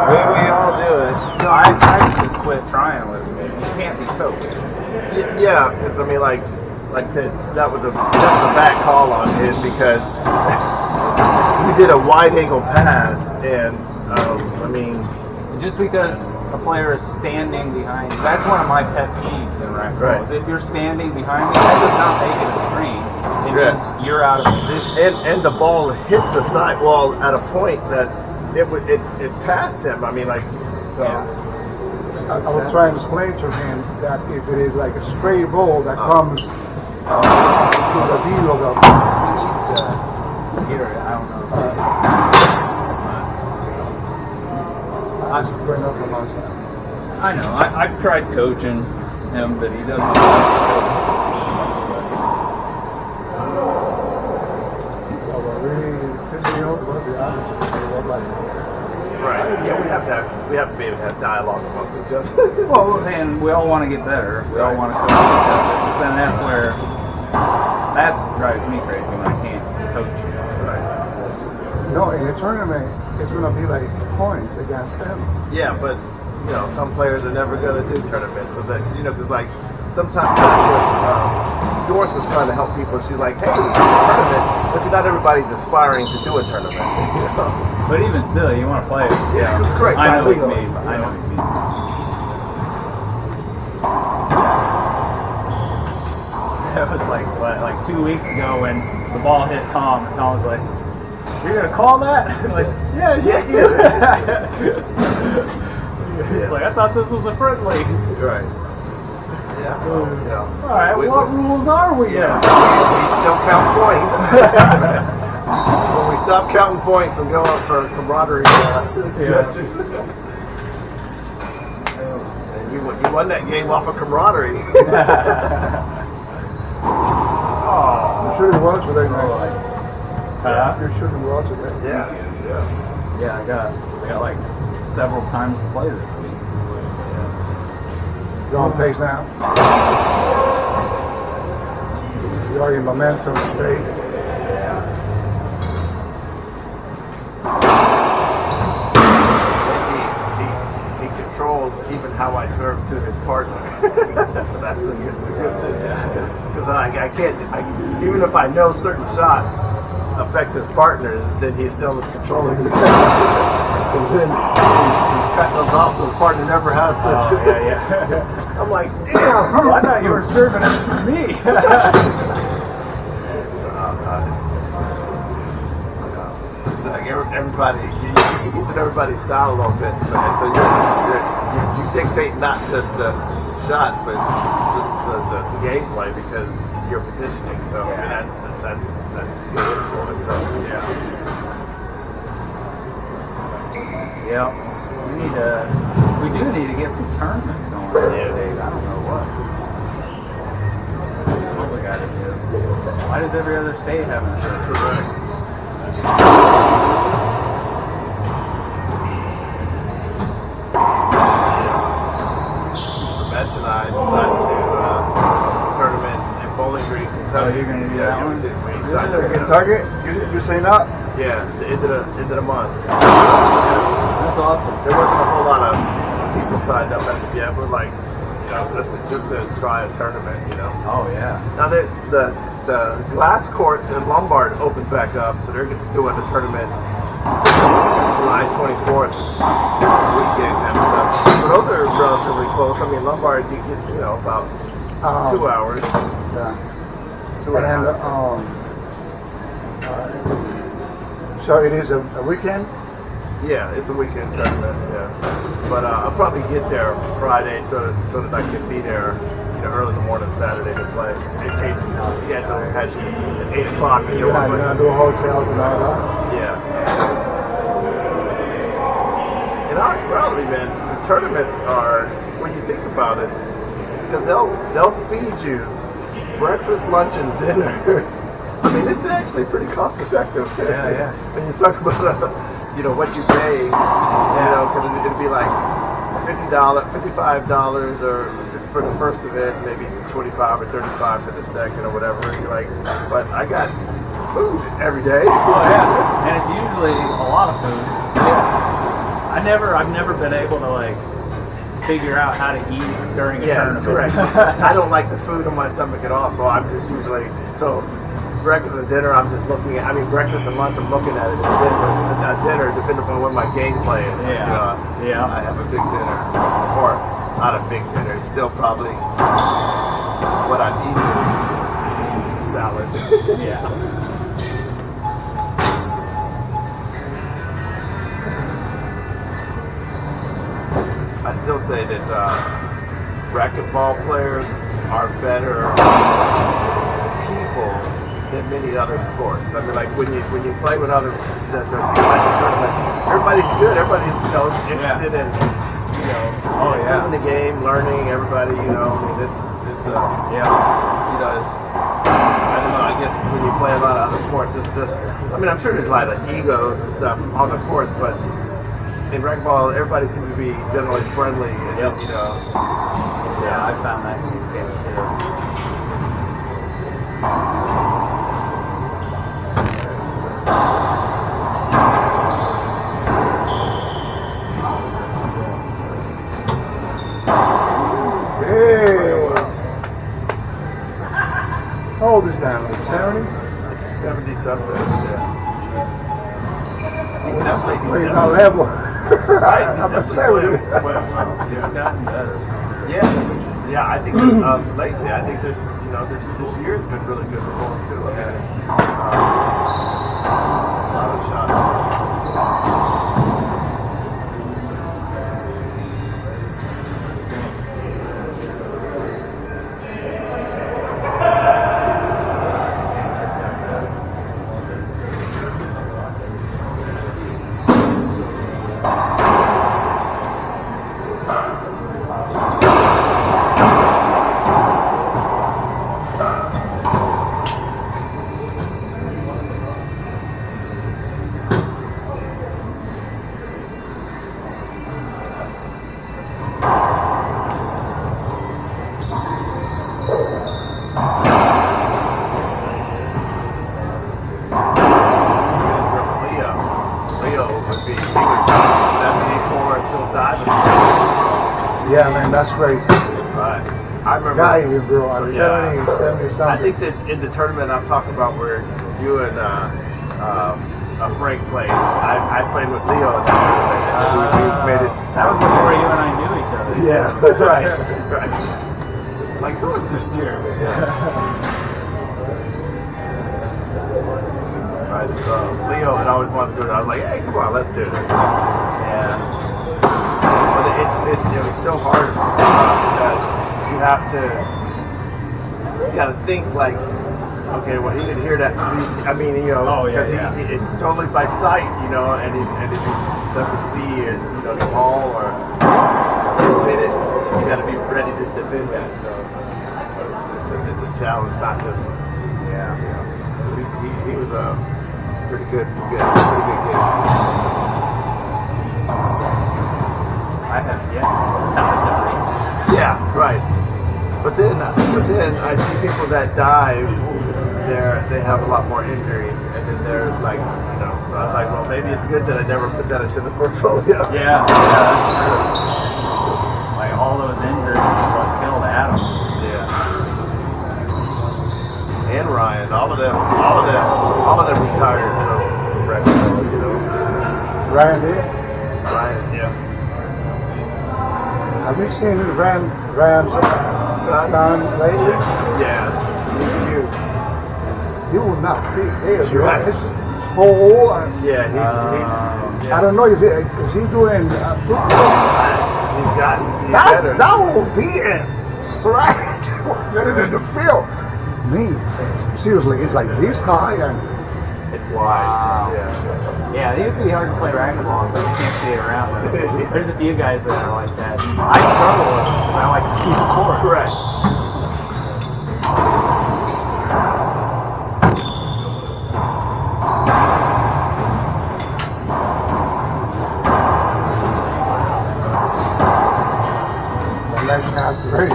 We all do it. No, I just quit trying with it. You can't be coached. Yeah, because I mean, like I said, that was a bad call on his because he did a wide angle pass, and I mean, just because a player is standing behind, that's one of my pet peeves in racquetball. Is if you're standing behind me, that does not make it a screen. It means you're out of position. And the ball hit the sidewall at a point that it passed him. I mean, like. So, I was trying to explain to him that if it is like a stray ball that comes to the heel of the... He needs to hear it. I don't know. I know. I've tried coaching him, but he doesn't want Right. Yeah, we have to be able to have dialogue amongst each other. Well, and we all want to get better. We all want to coach each other. Then that's where drives me crazy when I can't coach you. Right. No, in a tournament, it's going to be like points against them. Yeah, but some players are never going to do tournaments. So that because like sometimes Doris was trying to help people. She's like, hey, we do a tournament. But see, not everybody's aspiring to do a tournament. But even still, you want to play it. Yeah, correct. I know what you mean. I know what you mean. It was like 2 weeks ago when the ball hit Tom, and Tom was like, "You're gonna call that?" Like, yeah. He's like, "I thought this was a friendly." Right. Yeah. All right. What rules are we? Yeah. We don't count points. When we stop counting points and go up for camaraderie gesture. You won that game off of camaraderie. You shouldn't watch today, man. You shouldn't watch today. Yeah, I got like several times to play this week. You're on pace now. You're in momentum space. He controls even how I serve to his partner. That's a good thing. Because I can't, even if I know certain shots affect his partners, then he still is controlling the Because then he cut those off so his partner never has to. I'm like, damn. I thought you were serving it to me. Everybody, you get to everybody's style a little bit, so you dictate not just the shot, but just the gameplay because you're positioning. So I mean, that's good for it. So we do need to get some tournaments going in the state. I don't know what we got to do. Why does every other state have a tournament? Ramesh and I decided to do a tournament in Bowling Green, Kentucky. Oh, you're going to do that one? We signed up. Kentucky? You're saying that? Yeah, the end of the month. That's awesome. There wasn't a whole lot of people signed up yet. We're like, just to try a tournament, Oh yeah. Now the glass courts in Lombard opened back up, so they're doing a tournament July 24th weekend and stuff. So those are relatively close. I mean, Lombard, you get about 2 hours. Yeah. 2 hours. So it is a weekend? Yeah, it's a weekend tournament. Yeah, but I'll probably get there Friday so that I can be there, early in the morning Saturday to play. In case the schedule has you at 8 o'clock. You're gonna do hotels and all that. Yeah. In all actuality, man, the tournaments are, when you think about it, because they'll feed you breakfast, lunch, and dinner. I mean, it's actually pretty cost effective. Yeah. When you talk about, what you pay, because it'd be like $55 or for the first event, maybe 25 or 35 for the second or whatever. And you're like, but I got food every day. Oh yeah, and it's usually a lot of food. Yeah. I I've never been able to like figure out how to eat during a tournament. Correct. I don't like the food in my stomach at all, so I'm just usually breakfast and dinner. I'm just looking at. I mean, breakfast and lunch. I'm looking at it. And dinner, depending on what my game plan is. Yeah. I have a big dinner, or not a big dinner. It's still probably what I'm eating is salad. Yeah. I still say that racquetball players are better people than many other sports. I mean, like when you play with other the tournaments, everybody's good. Everybody's interested in improving the game, learning. Everybody, I mean, it's I don't know. I guess when you play a lot of other sports, it's just. I mean, I'm sure there's a lot of egos and stuff on the course, but in racquetball, everybody seems to be generally friendly. And, Yeah, I found that in these games too. How old is that? Like 70? 70 something. Yeah. Playing our level. Right. I'm a 70. You've gotten better. Yeah. I think lately, I think this year has been really good for him too. I mean, a lot of shots. Yeah, man, that's crazy. Right. I remember. Diving, bro. I'm 70 something. I think that in the tournament I'm talking about where you and Frank played, I played with Leo in that tournament. We made it. That was before you and I knew each other. Yeah, right. Like, who is this Jeremy? Right, so Leo had always wanted to do it. I was like, hey, come on, let's do this. Yeah. But it was still hard because you gotta think like, okay, well, he didn't hear that. It's totally by sight, and if he doesn't see it, the ball or just hit it, you gotta be ready to defend that. So it's a challenge, not just. He was a pretty good game. I have yet. Yeah, right. But then I see people that dive. They have a lot more injuries, and then they're like, So I was like, well, maybe it's good that I never put that into the portfolio. Yeah, that's true. Like all those injuries is what killed Adam. Yeah. And Ryan, all of them retired from racquetball. Ryan did? Ryan, yeah. Have you seen Ryan's son lately? Yeah, he's huge. He will not fit there, bro. Right. His whole. Yeah, I don't know if is he doing football? He's better. That will be it. Right. In the field. Me, seriously, it's like this high and it's wide. Wow. Yeah, it would be hard to play racquetball, but you can't see it around with it. There's a few guys that are like that. I struggle with it because I like to see the court. Correct. the next has great.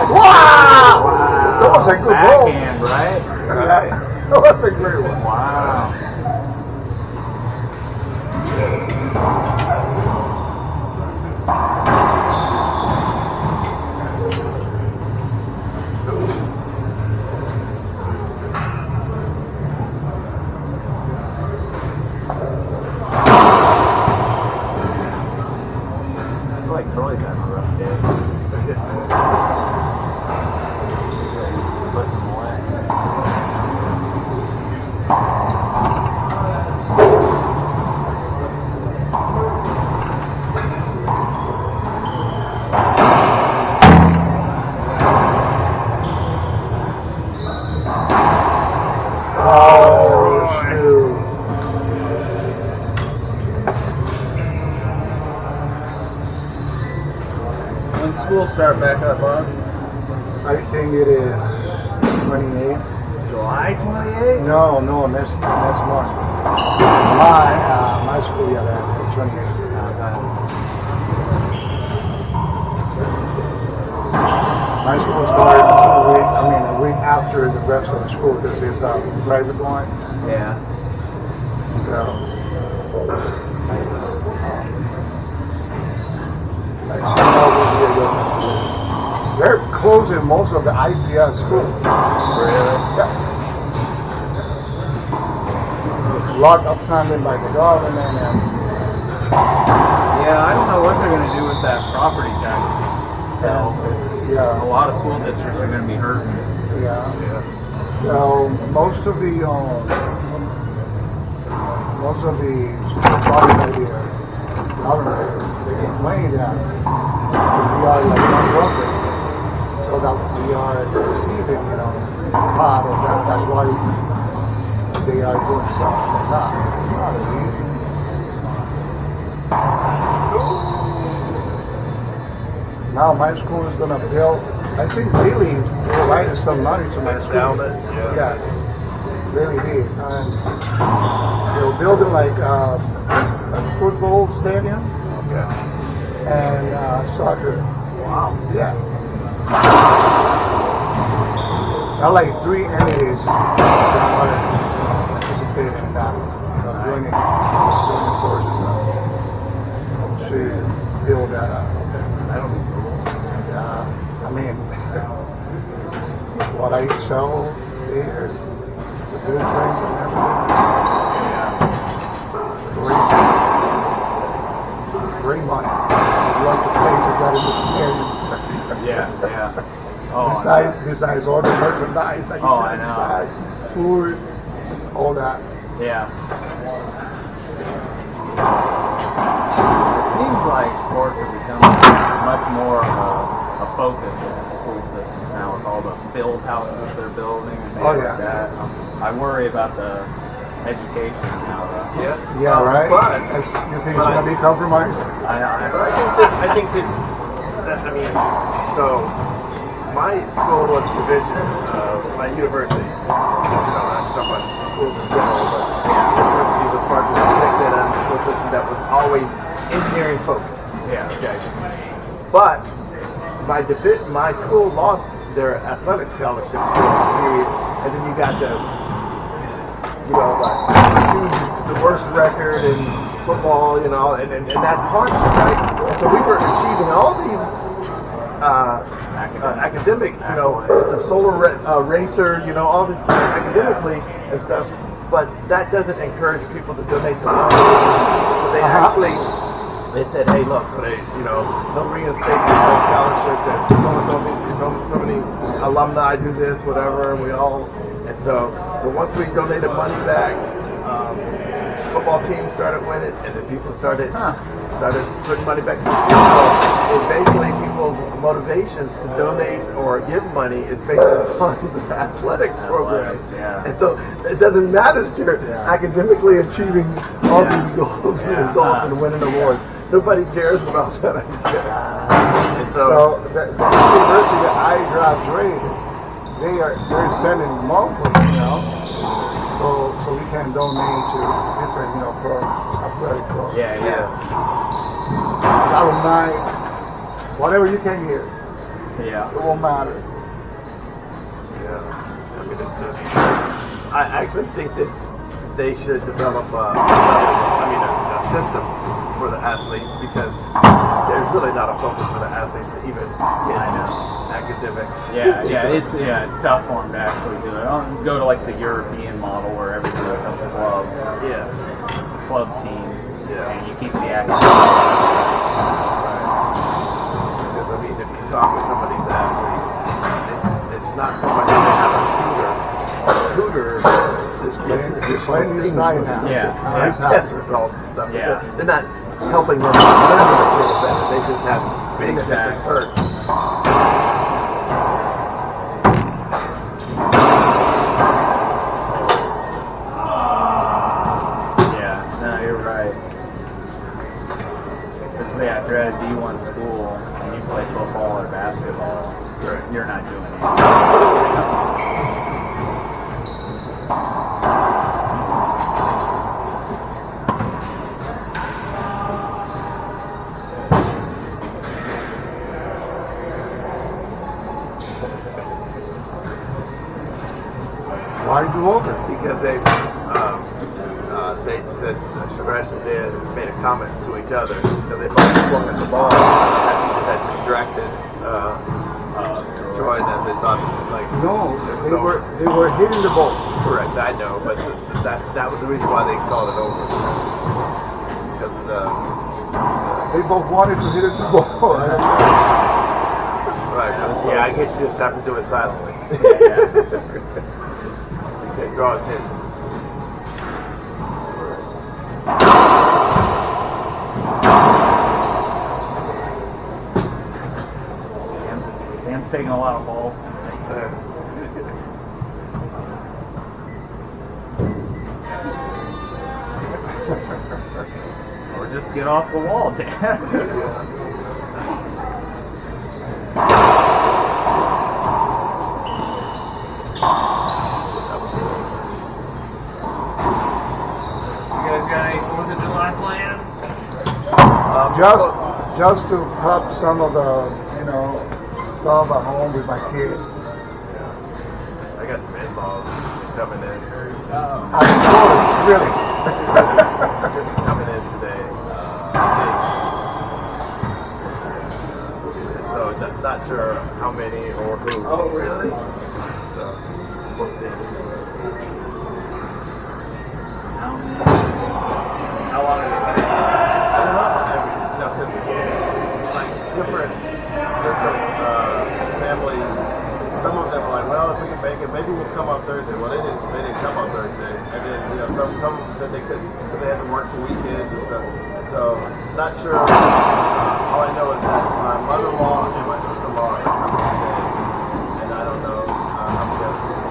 Wow! That was a good backhand, right? That was a great one. Wow. when school start back up, Boz? I think it is 28th. July 28th? No, next month. My school, yeah, that 28th. My school started a week after the rest of the school because it's a private one. Yeah. So, they're closing most of the IPS schools. Really? Yeah. A lot of funding by the government and Yeah, I don't know what they're going to do with that property tax. So yeah. a lot of school districts are going to be hurting. Yeah. So most of the bodies by the government, they complain that we are like non-profit, so that we are receiving, part of that. That's why they are doing stuff like that. It's not easy. Now my school is gonna build. I think really provided some money to my school. Yeah, really did. And they're building like a football stadium and soccer. Wow. Yeah. There are like 3 entities that are participating in that. Joining forces to build that up. That'll be cool. I mean, what I sell here, the blueprints and everything. Great money. I'd like to pay to get in this stadium. Yeah. Oh, Besides all the merchandise that you sell inside, food, all that. Yeah. It seems like sports are becoming much more of a focus in the school systems now with all the field houses they're building and things like that. I worry about the education now, though. Yeah, right? But You think it's going to be compromised? But I think that so my school was a division of my university. I'm talking about schools in general, but university was part of the school system that was always engineering focused. Yeah. Okay. But my school lost their athletic scholarships for a period, and then you got the worst record in football, and that haunts you, right? So we were achieving all these academic, the solar racer, all this academically and stuff, but that doesn't encourage people to donate the money. So they they said, hey, look, so they'll reinstate this whole scholarship that so many alumni do this, whatever, and so once we donated money back, football teams started winning, and then people started putting money back to the school. So basically people's motivations to donate or give money is based on the athletic programs. And so it doesn't matter that you're academically achieving all these goals and results and winning awards. Nobody cares about that, I guess. And so the university that I graduated, they're sending monthly, so we can donate to different, programs, athletic programs. Alumni, whatever you can get. Yeah. It won't matter. I mean, it's just. I actually think that they should develop a system for the athletes, because there's really not a focus for the athletes to even get academics. It's tough for them to actually do it. I'll go to like the European model where everything becomes a club. Club teams. And you keep the academics. Because if you talk to some of these athletes, it's not so much that they have a tutor. Just playing things now. Test results and stuff. They're not helping them learn the material better. They just have benefits and perks. yeah, if you're at a D1 school and you play football or basketball, you're not doing anything. Why do over? Because they said Suresh and Dan made a comment to each other because they both swung at the ball that distracted Troy, that they thought like no, they were hitting the ball. Correct, I know, but that was the reason why they called it over because they both wanted to hit the ball. Right. Yeah, I guess you just have to do it silently. You can't draw attention. Dan's taking a lot of balls tonight. Or just get off the wall, Dan. You guys got any 4th of July plans? Just to prep some of the, stuff at home with my kid. I got some in-laws coming in. Really? Coming in today. So not sure how many or who. Oh, really? So we'll see. How long are they staying? I don't know. Like different families. Some of them are like, well, if we can make it, maybe we'll come up Thursday. Well, they didn't come on Thursday, and then some of them said they couldn't because they had to work the weekends and stuff. So not sure. All I know is that my mother-in-law and my sister-in-law are coming today, and I don't know how many other people.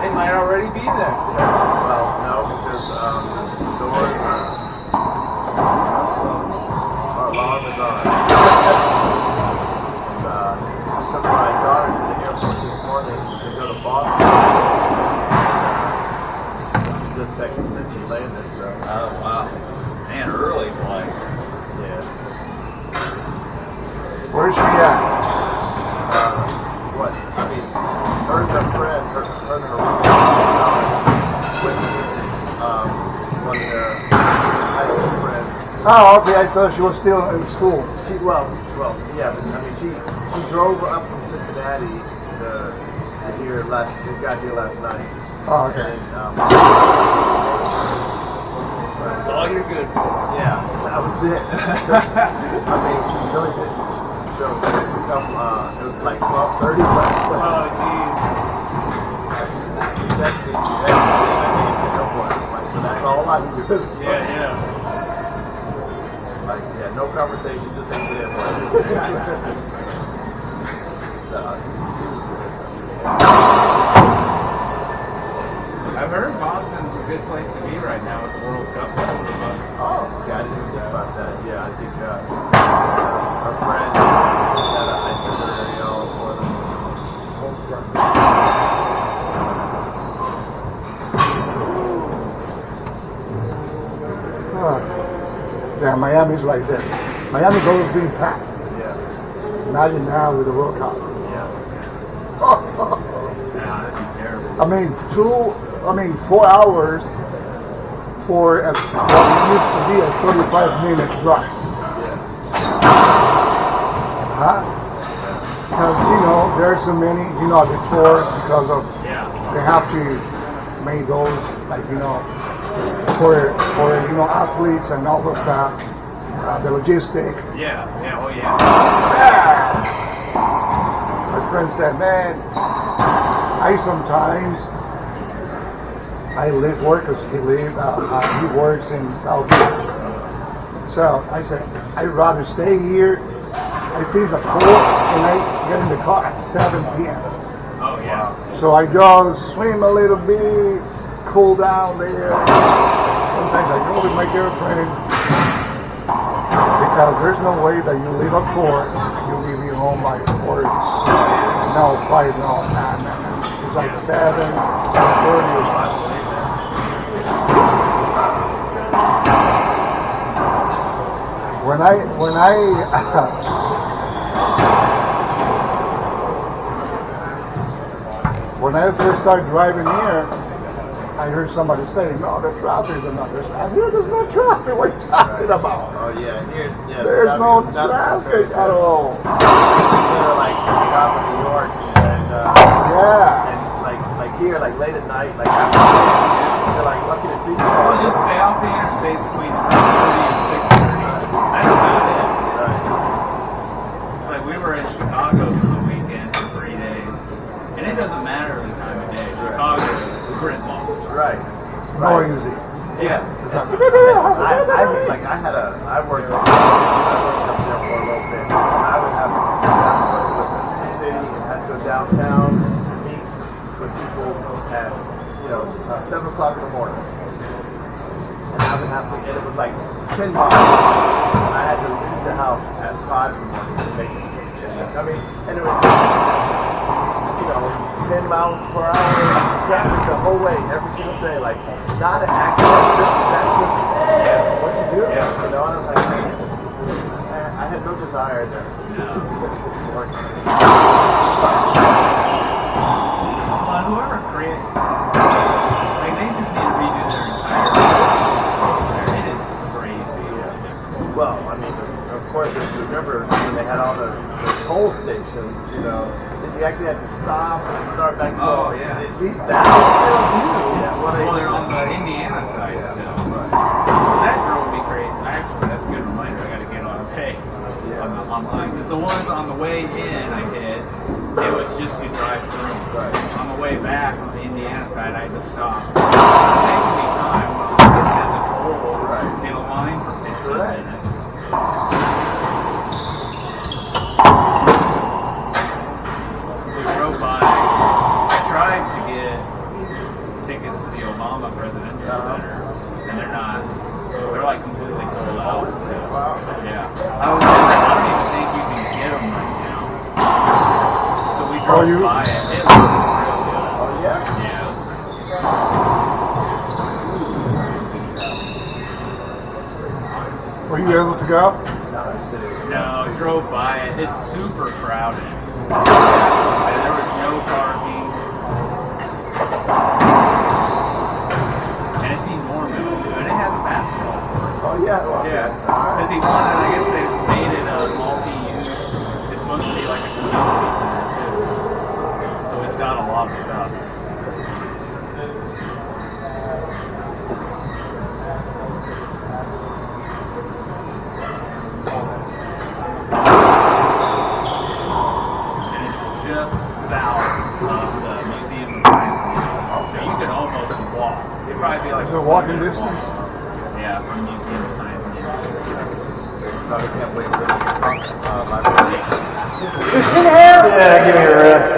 They might already be there. Well, no, because doors our alarm is on. And, I took my daughter to the airport this morning to go to Boston. So she just texted me that she landed. So. Oh, wow. Man, early flight. Yeah. Where's she at? What? I mean, her and her friend, her and her roommate, one of their high school friends. Oh, okay. I thought she was still in school. Yeah. But, I mean, she drove up from Cincinnati to here last. They got here last night. Oh, okay. And, That's all you're good for. yeah, that was it. I mean, she really did. She it was like 12:30 last night. Oh, jeez. She texted me everything I needed to know what. Like, so that's all I can do. Yeah. Like, yeah, no conversation, just ain't there. I've heard Boston's a good place to be right now with the World Cup. Oh, okay, I didn't think about that. Yeah, I think our friend had an itinerary all for them. Yeah, Miami's like this. Miami's always been packed. Yeah. Imagine now with the World Cup. Yeah. That'd be terrible. 4 hours for what used to be a 35-minute drive. Huh? Because, there's so many, before, because of, they have to make those, like, for athletes and all those stuff, the logistic. Yeah, oh yeah. My friend said, man, I work because he works in South Africa. So I said, I'd rather stay here. I finish at 4 and I get in the car at 7 p.m. Oh yeah. So I go swim a little bit, cool down there. Sometimes I go with my girlfriend because there's no way that you leave at 4, you'll be home by 4. No, 5, no, nah. It's like 7, 7:30 or something. When I first started driving here, I heard somebody say, "No, the traffic is enough." Here, there's no traffic. What are you talking about? Oh yeah, here, yeah. There's no traffic at all. Like out of New York, and Yeah. and like here, like late at night, like after you're like lucky to see you. Well, just stay off the interstate between 3:30 and 6:30. That's about it. Right. It's like we were in Chicago this weekend for 3 days, and it doesn't matter the time of day. Chicago is gridlock. Right. Noisy. Yeah. I worked up there for a little bit. And I would have to go down to the city and have to go downtown and meet with people at 7:00 in the morning. And I would have to, and it was like 10 miles. And I had to leave the house at 5 in the morning to make it. I mean, and it was 10 miles per hour traffic the whole way, every single day. Like, not an accident, this and that, what you do? Yeah. And I was like, man, I had no desire to work. Well, whoever created, like they just need to redo their entire. It is crazy. Yeah. Well, I mean, of course, if you remember when they had all the toll stations, you actually had to stop and start back. Oh, yeah. At least that was still new. Yeah. Well, they're on the Indiana side still. Right. That drove me crazy. Actually, that's a good reminder. I got to get on pay online because the ones on the way in I hit, it was just you drive through. Right. On the way back on the Indiana side, I had to stop. It was taking me time when I was sitting at the toll in a line for 15 minutes. We drove by. I tried to get tickets to the Obama Presidential Center, and they're not. They're like completely sold out. So, yeah. I don't even think you can get them right now. So we drove by it. It was real good. Oh, yeah? Yeah. Were you able to go? No, drove by it. It's super crowded. And there was no parking. And it's enormous, too. And it has a basketball court. Oh, yeah. Well, Yeah. Because he wanted, I guess they made it a multi-use. It's supposed to be like a community center, too. So it's got a lot of stuff. And it's just south of the Museum of Science. So you could almost walk. It'd probably be like Is it walking distance? Yeah, from Museum of Science. I can't wait for this. Yeah, give me a rest.